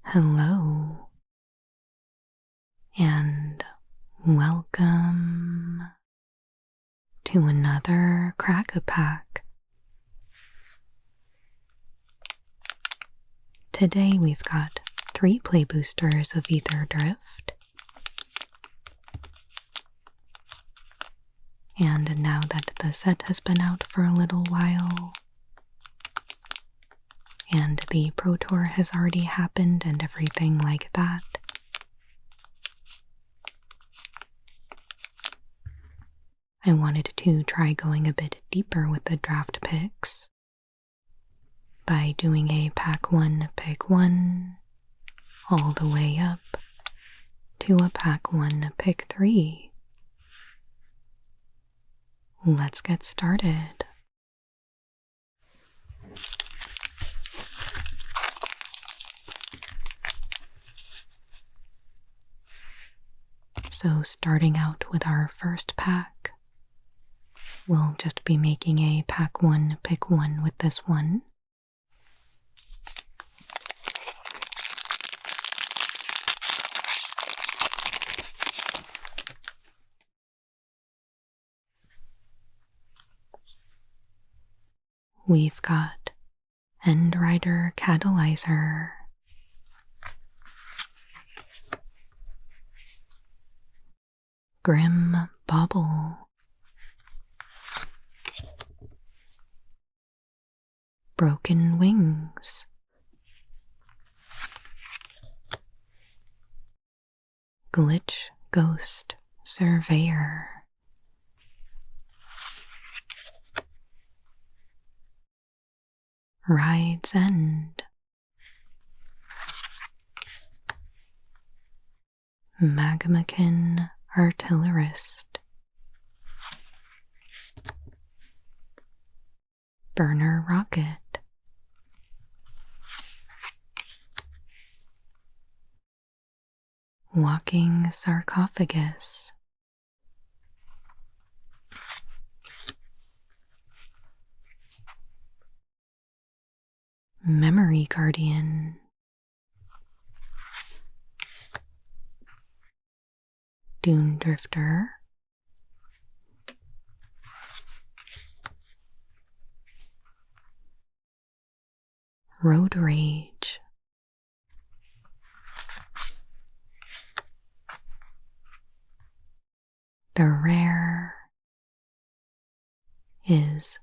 Hello, and welcome to another Crack-a-Pack. Today we've got 3 play boosters of Aetherdrift. And now that the set has been out for a little while, and the Pro Tour has already happened and everything like that, I wanted to try going a bit deeper with the draft picks by doing a pack 1 pick 1 all the way up to a pack 1 pick 3. Let's get started. So starting out with our first pack, we'll just be making a pack 1 pick 1 with this one. We've got End Rider Catalyzer, Grim Bobble, Broken Wings, Glitch Ghost Surveyor, Ride's End, Magmakin Artillerist, Burner Rocket, Walking Sarcophagus, Memory Guardian, Dune Drifter, Road Rage, the rare is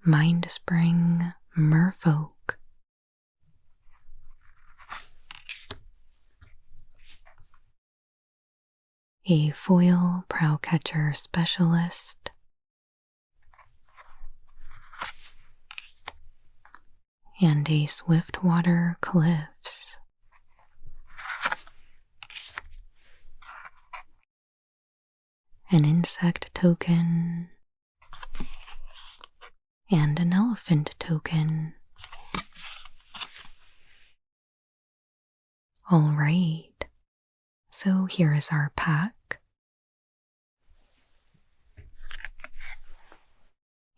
Mindspring Merfolk. A foil Prowcatcher Specialist, and a Swiftwater Cliffs. An insect token, and an elephant token. Alright, so here is our pack.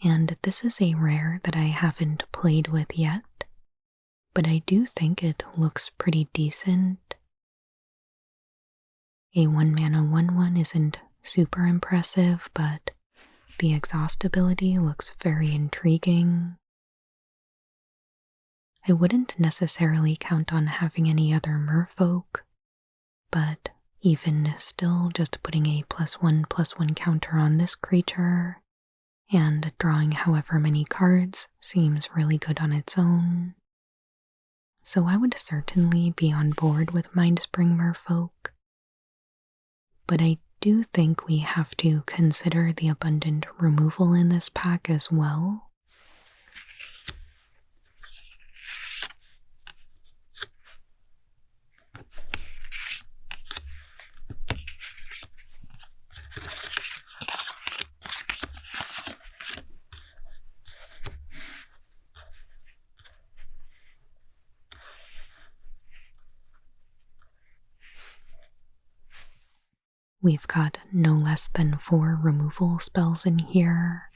And this is a rare that I haven't played with yet, but I do think it looks pretty decent. A 1-mana 1/1 isn't super impressive, but the exhaust ability looks very intriguing. I wouldn't necessarily count on having any other merfolk, but even still, just putting a +1/+1 counter on this creature and drawing however many cards seems really good on its own. So I would certainly be on board with Mindspring Merfolk, but I do think we have to consider the abundant removal in this pack as well. We've got no less than 4 removal spells in here,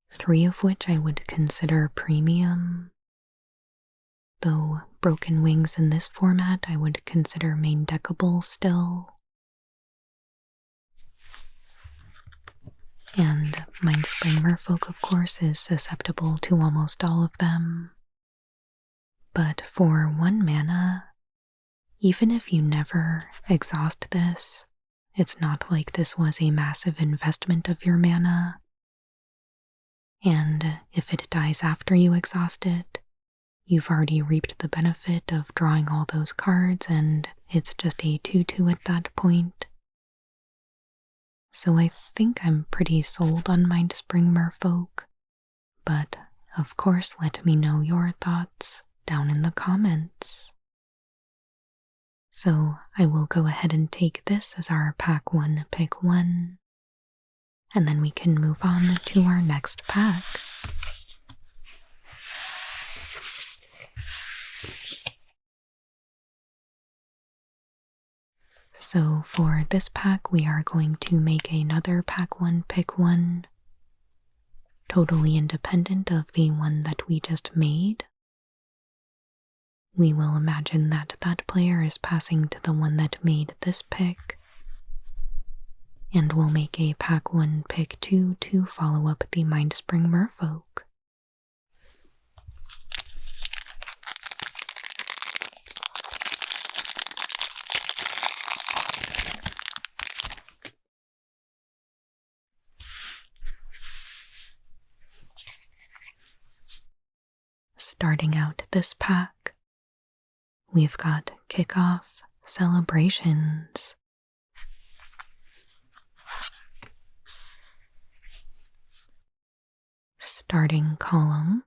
3 of which I would consider premium, though Broken Wings in this format I would consider main deckable still. And Mindspring Merfolk, of course, is susceptible to almost all of them. But for 1 mana, even if you never exhaust this, it's not like this was a massive investment of your mana. And if it dies after you exhaust it, you've already reaped the benefit of drawing all those cards, and it's just a 2/2 at that point. So I think I'm pretty sold on Mindspring Merfolk, but of course let me know your thoughts down in the comments. So I will go ahead and take this as our pack 1 pick 1, and then we can move on to our next pack. So for this pack, we are going to make another pack 1 pick 1, totally independent of the one that we just made. We will imagine that that player is passing to the one that made this pick, and we'll make a pack 1 pick 2 to follow up the Mindspring Merfolk. Starting out this pack, we've got Kickoff Celebrations. Starting column,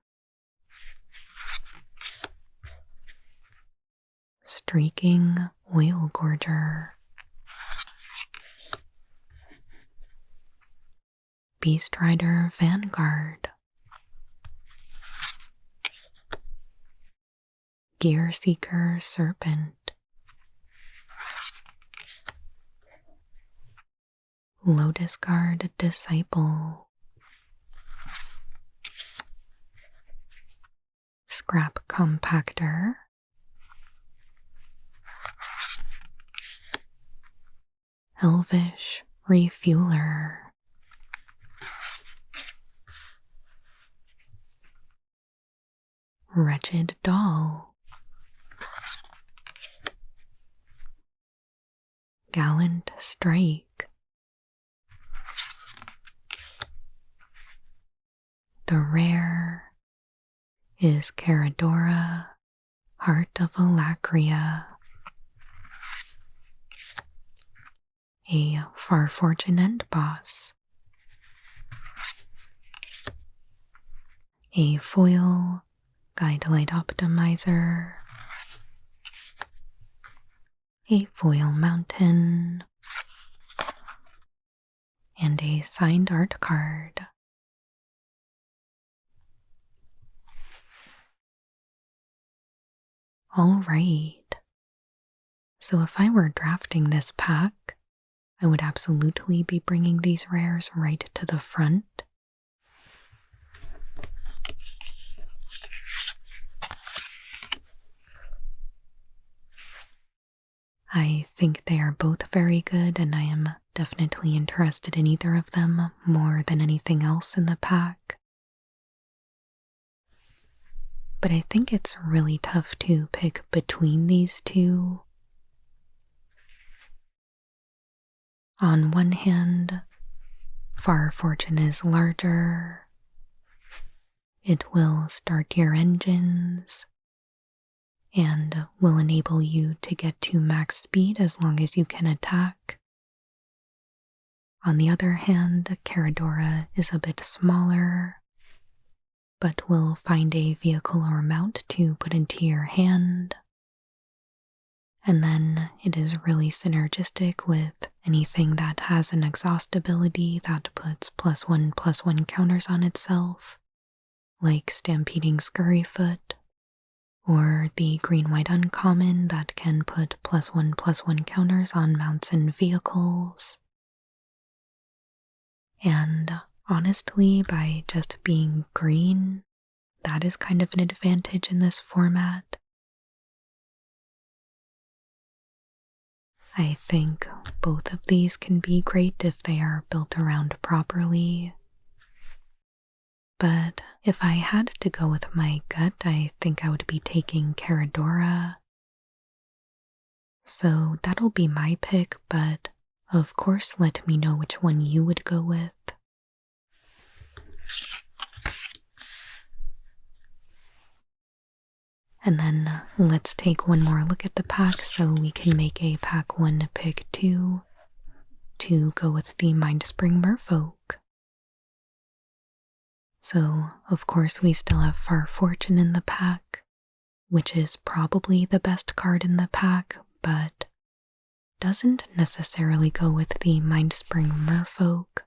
Streaking Oil Gorger, Beast Rider Vanguard, Gear Seeker Serpent, Lotus Guard Disciple, Scrap Compactor, Elvish Refueler, Wretched Doll, Gallant Strike, the rare is Caradora, Heart of Alacria, a Farfortune End Boss, a foil Guidelight Optimizer, a foil Mountain, and a signed art card. Alright, so if I were drafting this pack, I would absolutely be bringing these rares right to the front. I think they are both very good, and I am definitely interested in either of them more than anything else in the pack. But I think it's really tough to pick between these two. On one hand, Farfortune is larger. It will start your engines and will enable you to get to max speed as long as you can attack. On the other hand, Caradora is a bit smaller, but will find a vehicle or mount to put into your hand. And then it is really synergistic with anything that has an exhaust ability that puts +1/+1 counters on itself, like Stampeding Scurryfoot, or the green-white uncommon that can put +1/+1 counters on mounts and vehicles. And honestly, by just being green, that is kind of an advantage in this format. I think both of these can be great if they are built around properly. But if I had to go with my gut, I think I would be taking Caradora. So that'll be my pick, but of course let me know which one you would go with. And then let's take one more look at the pack so we can make a pack 1 pick 2 to go with the Mindspring Merfolk. So, of course, we still have Far Fortune in the pack, which is probably the best card in the pack, but doesn't necessarily go with the Mindspring Merfolk.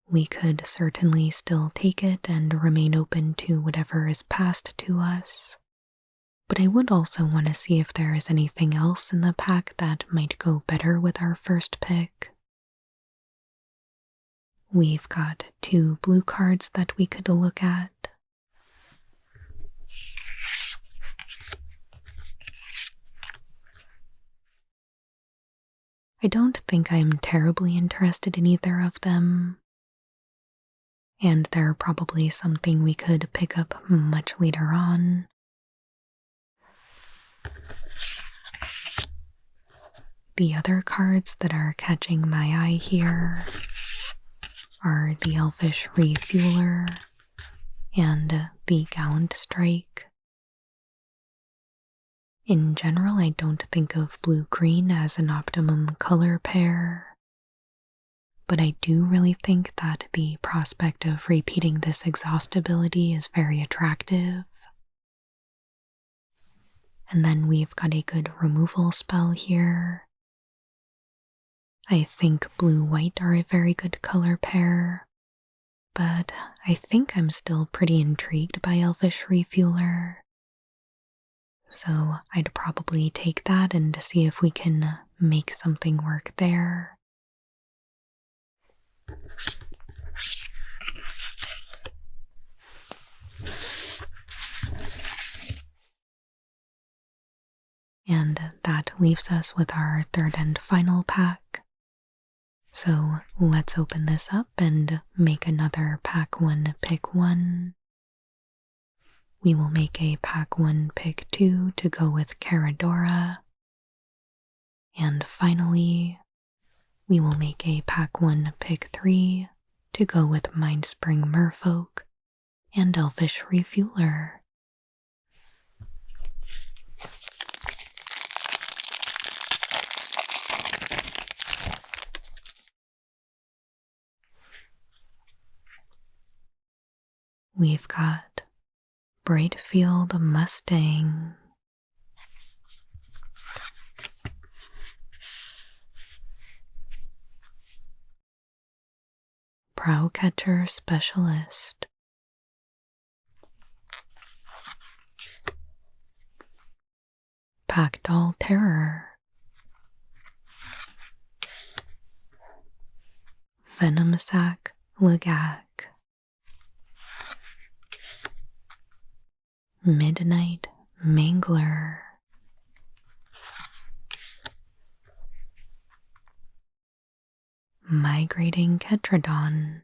We could certainly still take it and remain open to whatever is passed to us, but I would also want to see if there is anything else in the pack that might go better with our first pick. We've got 2 blue cards that we could look at. I don't think I'm terribly interested in either of them, and they're probably something we could pick up much later on. The other cards that are catching my eye here are the Elfish Refueler and the Gallant Strike. In general, I don't think of blue-green as an optimum color pair, but I do really think that the prospect of repeating this exhaust ability is very attractive. And then we've got a good removal spell here. I think blue-white are a very good color pair, but I think I'm still pretty intrigued by Elfish Refueler. So I'd probably take that and see if we can make something work there. And that leaves us with our third and final pack. So let's open this up and make another pack 1 pick 1. We will make a pack 1 pick 2 to go with Caradora. And finally, we will make a pack 1 pick 3 to go with Mindspring Merfolk and Elfish Refueler. We've got Brightfield Mustang, Prowcatcher Specialist, Packdoll Terror, Venomsac Lagak, Midnight Mangler, Migrating Ketradon,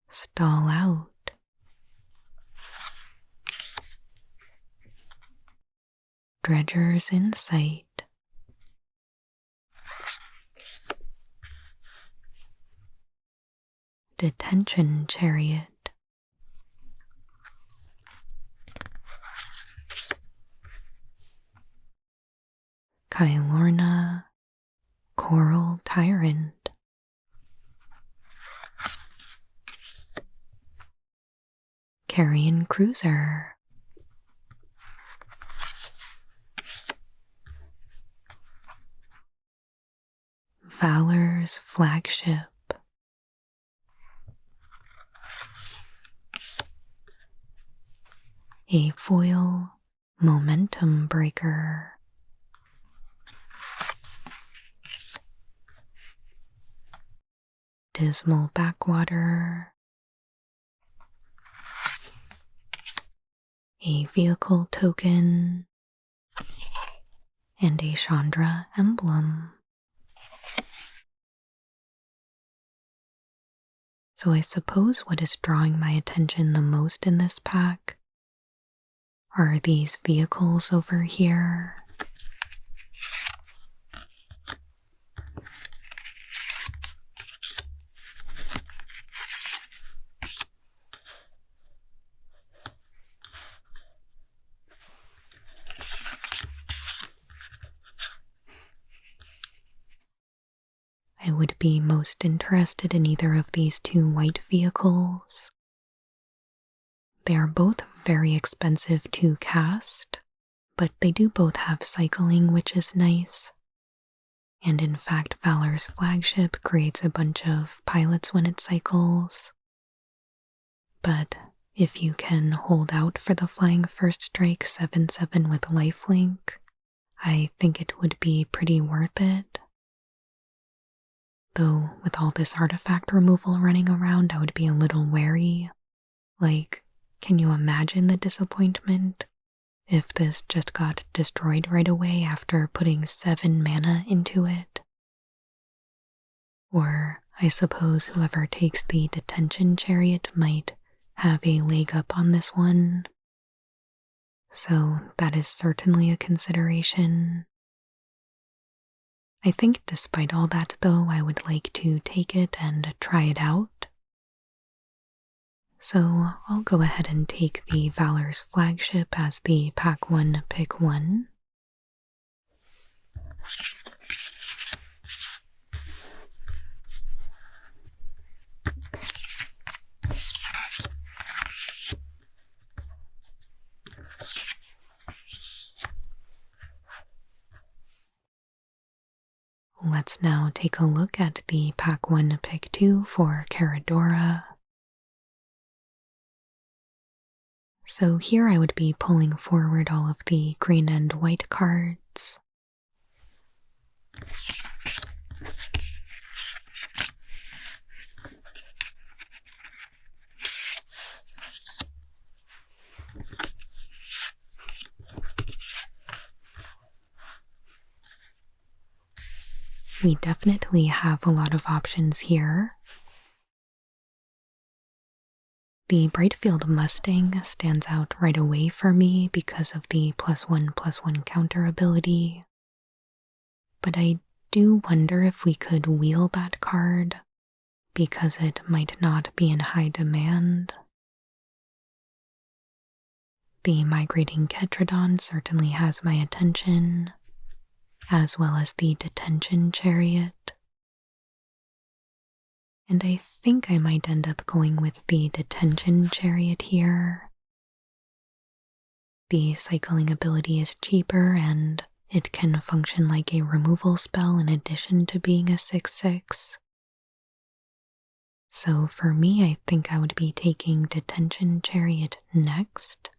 Stall Out, Dredger's Insight, Detention Chariot, Kylorna, Coral Tyrant, Carrion Cruiser, Valor's Flagship, a foil Momentum Breaker, dismal backwater, a vehicle token, and a Chandra emblem. So I suppose what is drawing my attention the most in this pack are these vehicles over here. I would be most interested in either of these two white vehicles. They are both very expensive to cast, but they do both have cycling, which is nice. And in fact, Valor's flagship creates a bunch of pilots when it cycles. But if you can hold out for the Flying First Strike 7/7 with lifelink, I think it would be pretty worth it. Though with all this artifact removal running around, I would be a little wary. Like, can you imagine the disappointment if this just got destroyed right away after putting 7 mana into it? Or I suppose whoever takes the detention chariot might have a leg up on this one. So that is certainly a consideration. I think despite all that though, I would like to take it and try it out. So I'll go ahead and take the Valor's flagship as the pack 1 pick 1. Let's now take a look at the pack 1 pick 2 for Caradora. So here I would be pulling forward all of the green and white cards. We definitely have a lot of options here. The Brightfield Mustang stands out right away for me because of the +1/+1 counter ability. But I do wonder if we could wheel that card because it might not be in high demand. The Migrating Ketrodon certainly has my attention, as well as the Detention Chariot. And I think I might end up going with the Detention Chariot here. The cycling ability is cheaper and it can function like a removal spell in addition to being a 6/6. So for me, I think I would be taking Detention Chariot next.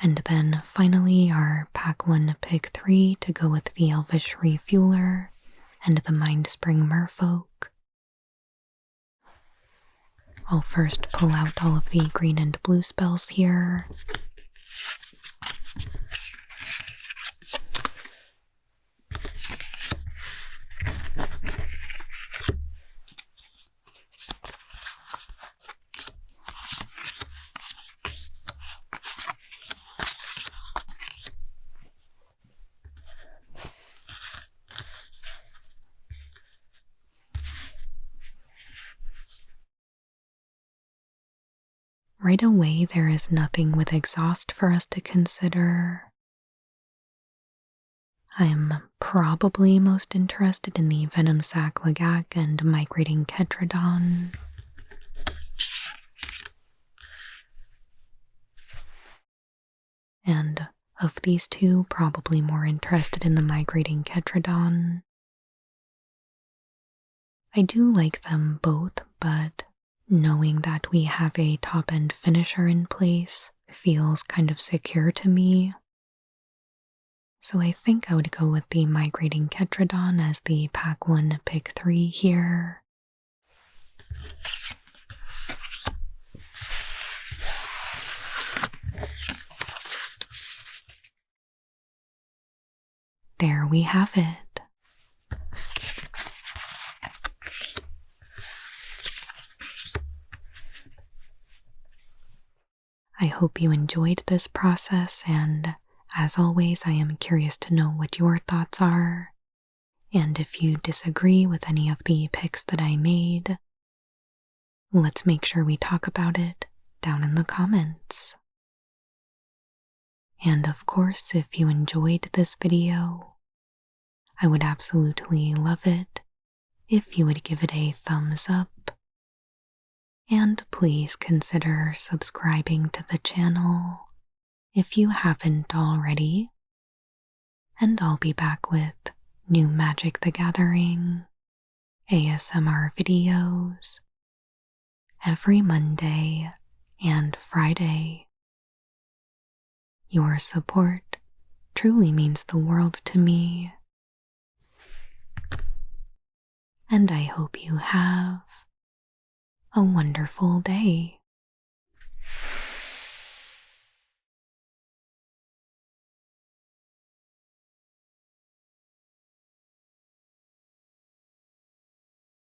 And then finally our pack 1 pick 3 to go with the Elvish Refueler and the Mindspring Merfolk. I'll first pull out all of the green and blue spells here. Right away, there is nothing with exhaust for us to consider. I'm probably most interested in the Venom Sac Lagak and Migrating Ketrodon. And Of these two, probably more interested in the migrating Ketrodon. I do like them both, but knowing that we have a top-end finisher in place feels kind of secure to me. So I think I would go with the migrating Ketrodon as the pack 1 pick 3 here. There we have it. I hope you enjoyed this process, and as always, I am curious to know what your thoughts are. And if you disagree with any of the picks that I made, let's make sure we talk about it down in the comments. And of course, if you enjoyed this video, I would absolutely love it if you would give it a thumbs up. And please consider subscribing to the channel if you haven't already. And I'll be back with new Magic the Gathering ASMR videos every Monday and Friday. Your support truly means the world to me. And I hope you have a wonderful day.